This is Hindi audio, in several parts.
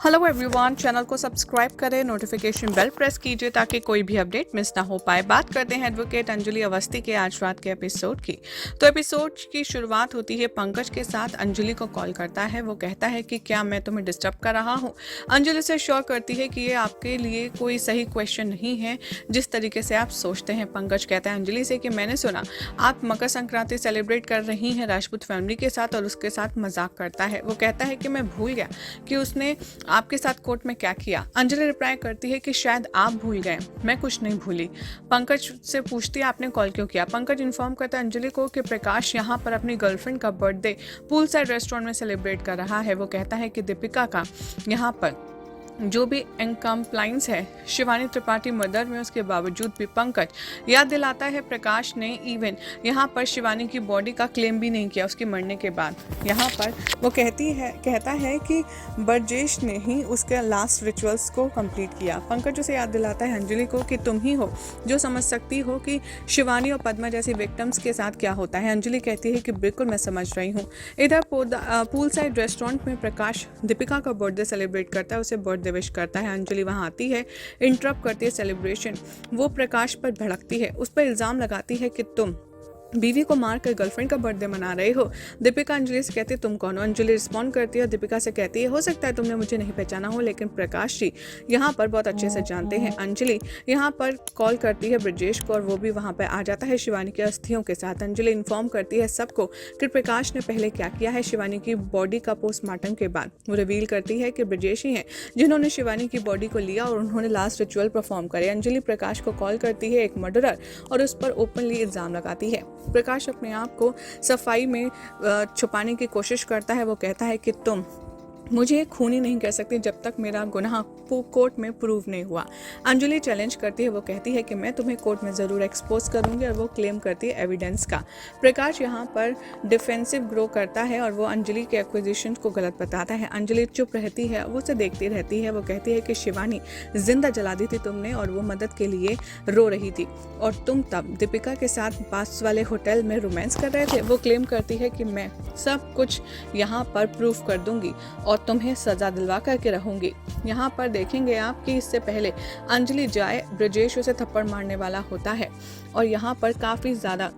हेलो एवरीवन, चैनल को सब्सक्राइब करें, नोटिफिकेशन बेल प्रेस कीजिए ताकि कोई भी अपडेट मिस ना हो पाए। बात करते हैं एडवोकेट अंजलि अवस्थी के आज रात के एपिसोड की। तो एपिसोड की शुरुआत होती है पंकज के साथ। अंजलि को कॉल करता है, वो कहता है कि क्या मैं तुम्हें डिस्टर्ब कर रहा हूँ। अंजलि से श्योर करती है कि ये आपके लिए कोई सही क्वेश्चन नहीं है जिस तरीके से आप सोचते हैं। पंकज कहता है अंजलि से कि मैंने सुना आप मकर संक्रांति सेलिब्रेट कर रही हैं राजपूत फैमिली के साथ, और उसके साथ मजाक करता है। वो कहता है कि मैं भूल गया कि उसने आपके साथ कोर्ट में क्या किया। अंजलि रिप्लाई करती है कि शायद आप भूल गए, मैं कुछ नहीं भूली। पंकज से पूछती है आपने कॉल क्यों किया। पंकज इन्फॉर्म करता है अंजलि को कि प्रकाश यहाँ पर अपनी गर्लफ्रेंड का बर्थडे पूल साइड रेस्टोरेंट में सेलिब्रेट कर रहा है। वो कहता है कि दीपिका का यहाँ पर जो भी इनकम्प्लाइंस है शिवानी त्रिपाठी मर्डर में, उसके बावजूद भी पंकज याद दिलाता है प्रकाश ने इवन यहाँ पर शिवानी की बॉडी का क्लेम भी नहीं किया उसके मरने के बाद। यहाँ पर वो कहता है कि ब्रजेश ने ही उसके लास्ट रिचुअल्स को कंप्लीट किया। पंकज उसे याद दिलाता है अंजलि को कि तुम ही हो जो समझ सकती हो कि शिवानी और पद्मा जैसी विक्टिम्स के साथ क्या होता है। अंजलि कहती है कि बिल्कुल मैं समझ रही हूँ। इधर पूल साइड रेस्टोरेंट में प्रकाश दीपिका का बर्थडे सेलिब्रेट करता है, उसे बर्थडे विश करता है। अंजलि वहां आती है, इंटरप्ट करती है सेलिब्रेशन। वो प्रकाश पर भड़कती है, उस पर इल्जाम लगाती है कि तुम बीवी को मारकर गर्लफ्रेंड का बर्थडे मना रहे हो। दीपिका अंजलि से कहती है तुम कौन हो। अंजलि रिस्पॉन्ड करती है और दीपिका से कहती है हो सकता है तुमने मुझे नहीं पहचाना हो, लेकिन प्रकाश जी यहाँ पर बहुत अच्छे से जानते हैं। अंजलि यहाँ पर कॉल करती है ब्रजेश को और वो भी वहाँ पर आ जाता है शिवानी की अस्थियों के साथ। अंजलि इन्फॉर्म करती है सबको कि प्रकाश ने पहले क्या किया है शिवानी की बॉडी का पोस्टमार्टम के बाद। वो रिवील करती है कि ब्रजेश ही हैं जिन्होंने शिवानी की बॉडी को लिया और उन्होंने लास्ट रिचुअल परफॉर्म करे। अंजलि प्रकाश को कॉल करती है एक मर्डरर और उस पर ओपनली इल्जाम लगाती है। प्रकाश अपने आप को सफाई में छुपाने की कोशिश करता है। वो कहता है कि तुम मुझे खूनी नहीं कह सकती जब तक मेरा गुनाह कोर्ट में प्रूव नहीं हुआ। अंजलि चैलेंज करती है, वो कहती है कि मैं तुम्हें कोर्ट में ज़रूर एक्सपोज करूंगी, और वो क्लेम करती है एविडेंस का। प्रकाश यहाँ पर डिफेंसिव ग्रो करता है और वो अंजलि के एक्विजिशन को गलत बताता है। अंजलि चुप रहती है, वो उसे देखती रहती है। वो कहती है कि शिवानी जिंदा जला दी थी तुमने और वो मदद के लिए रो रही थी, और तुम तब दीपिका के साथ पास वाले होटल में रोमांस कर रहे थे। वो क्लेम करती है कि मैं सब कुछ यहाँ पर प्रूफ कर दूंगी और तुम्हें सजा दिलवा करके रहूंगी। यहाँ पर देखेंगे आप कि इससे पहले अंजलि जाए ब्रजेश उसे थप्पड़ मारने वाला होता है और यहाँ पर काफ़ी ज़्यादा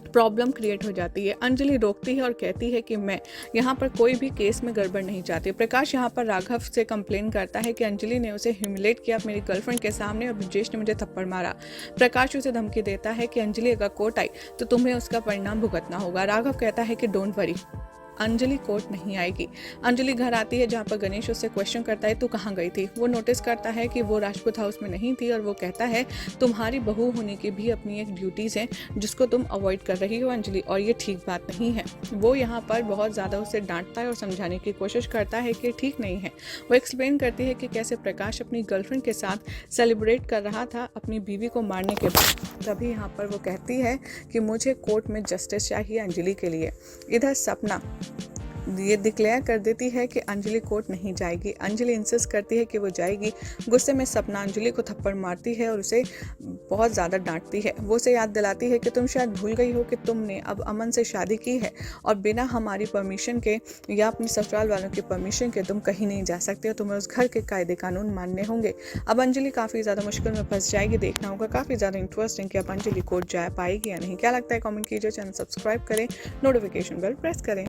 प्रॉब्लम क्रिएट हो जाती है। अंजलि रोकती है और कहती है कि मैं यहाँ पर कोई भी केस में गड़बड़ नहीं चाहती। प्रकाश यहाँ पर राघव से कंप्लेन करता है कि अंजलि ने उसे ह्यूमिलेट किया मेरी गर्लफ्रेंड के सामने और ब्रजेश ने मुझे थप्पड़ मारा। प्रकाश उसे धमकी देता है कि अंजलि अगर कोर्ट आई तो तुम्हें उसका परिणाम भुगतना होगा। राघव कहता है कि डोंट वरी, अंजलि कोर्ट नहीं आएगी। अंजलि घर आती है जहाँ पर गणेश उससे क्वेश्चन करता है तू कहाँ गई थी। वो नोटिस करता है कि वो राजपूत हाउस में नहीं थी और वो कहता है तुम्हारी बहू होने की भी अपनी एक ड्यूटीज़ हैं जिसको तुम अवॉइड कर रही हो अंजलि, और ये ठीक बात नहीं है। वो यहाँ पर बहुत ज़्यादा उसे डांटता है और समझाने की कोशिश करता है कि ठीक नहीं है। वो एक्सप्लेन करती है कि कैसे प्रकाश अपनी गर्लफ्रेंड के साथ सेलिब्रेट कर रहा था अपनी बीवी को मारने के बाद। तभी यहाँ पर वो कहती है कि मुझे कोर्ट में जस्टिस चाहिए अंजलि के लिए। इधर सपना ये डिक्लेयर कर देती है कि अंजलि कोर्ट नहीं जाएगी। अंजलि इंसिस्ट करती है कि वो जाएगी। गुस्से में सपना अंजलि को थप्पड़ मारती है और उसे बहुत ज़्यादा डांटती है। वो उसे याद दिलाती है कि तुम शायद भूल गई हो कि तुमने अब अमन से शादी की है और बिना हमारी परमिशन के या अपने ससुराल वालों की परमिशन के तुम कहीं नहीं जा सकते हो, तुम्हें उस घर के कायदे कानून मानने होंगे। अब अंजलि काफ़ी ज़्यादा मुश्किल में फंस जाएगी। देखना होगा, काफ़ी ज़्यादा इंटरेस्टिंग कि अब अंजलि कोर्ट जा पाएगी या नहीं। क्या लगता है कमेंट कीजिए, चैनल सब्सक्राइब करें, नोटिफिकेशन बेल प्रेस करें।